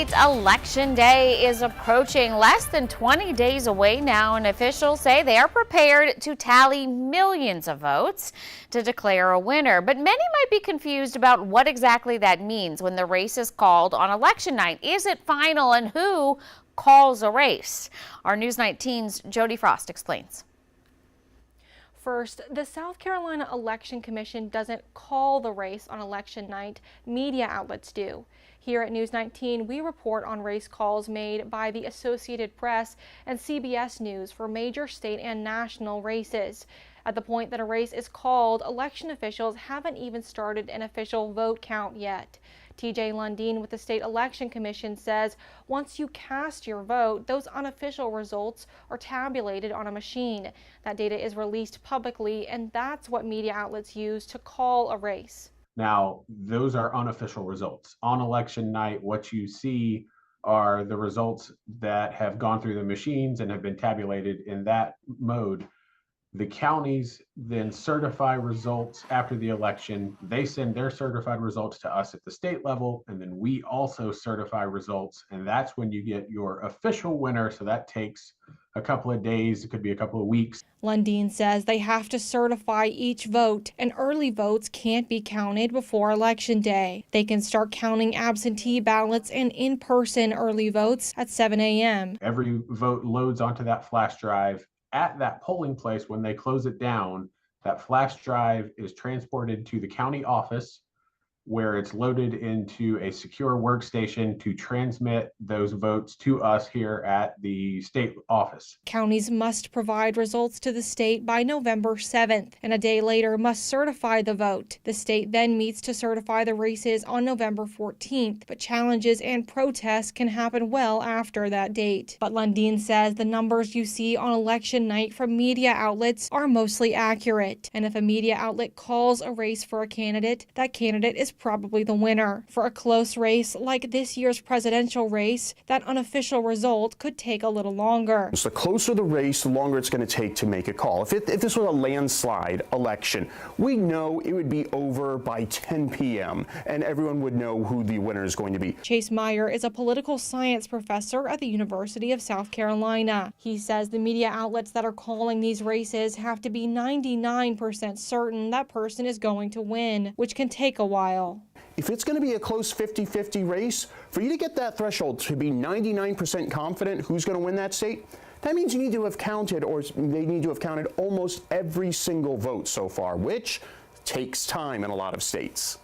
States Election Day is approaching, less than 20 days away now, and officials say they are prepared to tally millions of votes to declare a winner. But many might be confused about what exactly that means when the race is called on election night. Is it final, and who calls a race? Our News 19's Jody Frost explains. First, the South Carolina Election Commission doesn't call the race on election night. Media outlets do. Here at News 19, we report on race calls made by the Associated Press and CBS News for major state and national races. At the point that a race is called, election officials haven't even started an official vote count yet. TJ Lundeen with the State Election Commission says once you cast your vote, those unofficial results are tabulated on a machine. That data is released publicly, and that's what media outlets use to call a race. Now, those are unofficial results. On election night, what you see are the results that have gone through the machines and have been tabulated in that mode. The counties then certify results after the election. They send their certified results to us at the state level, and then we also certify results, and that's when you get your official winner. So that takes a couple of days, it could be a couple of weeks. Lundeen says they have to certify each vote, and early votes can't be counted before Election Day. They can start counting absentee ballots and in-person early votes at 7 a.m. Every vote loads onto that flash drive. At that polling place, when they close it down, that flash drive is transported to the county office, where it's loaded into a secure workstation to transmit those votes to us here at the state office. Counties must provide results to the state by November 7th, and a day later must certify the vote. The state then meets to certify the races on November 14th, but challenges and protests can happen well after that date. But Lundeen says the numbers you see on election night from media outlets are mostly accurate, and if a media outlet calls a race for a candidate, that candidate is probably the winner. For a close race like this year's presidential race, that unofficial result could take a little longer. So the closer the race, the longer it's going to take to make a call. If this was a landslide election, we know it would be over by 10 p.m. and everyone would know who the winner is going to be. Chase Meyer is a political science professor at the University of South Carolina. He says the media outlets that are calling these races have to be 99% certain that person is going to win, which can take a while. If it's going to be a close 50-50 race, for you to get that threshold to be 99% confident who's going to win that state, that means you need to have counted, or they need to have counted almost every single vote so far, which takes time in a lot of states.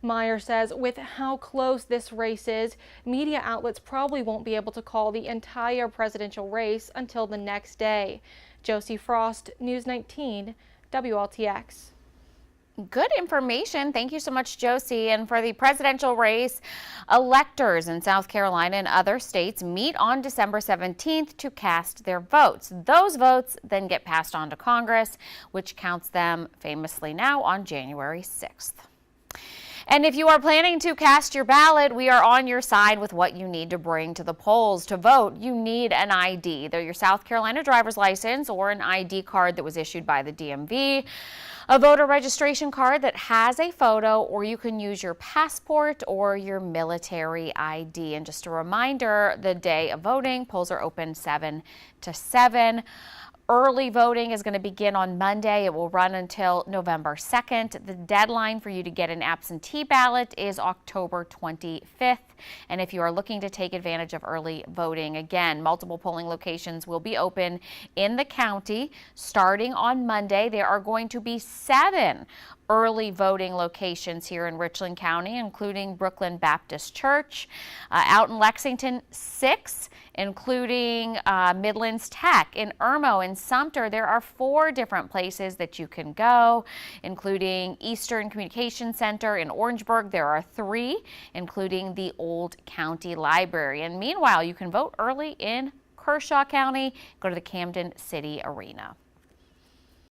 Meyer says with how close this race is, media outlets probably won't be able to call the entire presidential race until the next day. Josie Frost, News 19, WLTX. Good information. Thank you so much, Josie. And for the presidential race, electors in South Carolina and other states meet on December 17th to cast their votes. Those votes then get passed on to Congress, which counts them famously now on January 6th. And if you are planning to cast your ballot, we are on your side with what you need to bring to the polls. To vote, you need an ID, either your South Carolina driver's license or an ID card that was issued by the DMV, a voter registration card that has a photo, or you can use your passport or your military ID. And just a reminder, the day of voting, polls are open 7 to 7. Early voting is going to begin on Monday. It will run until November 2nd. The deadline for you to get an absentee ballot is October 25th. And if you are looking to take advantage of early voting, again, multiple polling locations will be open in the county. Starting on Monday, there are going to be 7 early voting locations here in Richland County, including Brooklyn Baptist Church. Out in Lexington, 6, including Midlands Tech. In Irmo and Sumter, there are 4 different places that you can go, including Eastern Communication Center. In Orangeburg, there are 3, including the Old County Library. And meanwhile, you can vote early in Kershaw County. Go to the Camden City Arena.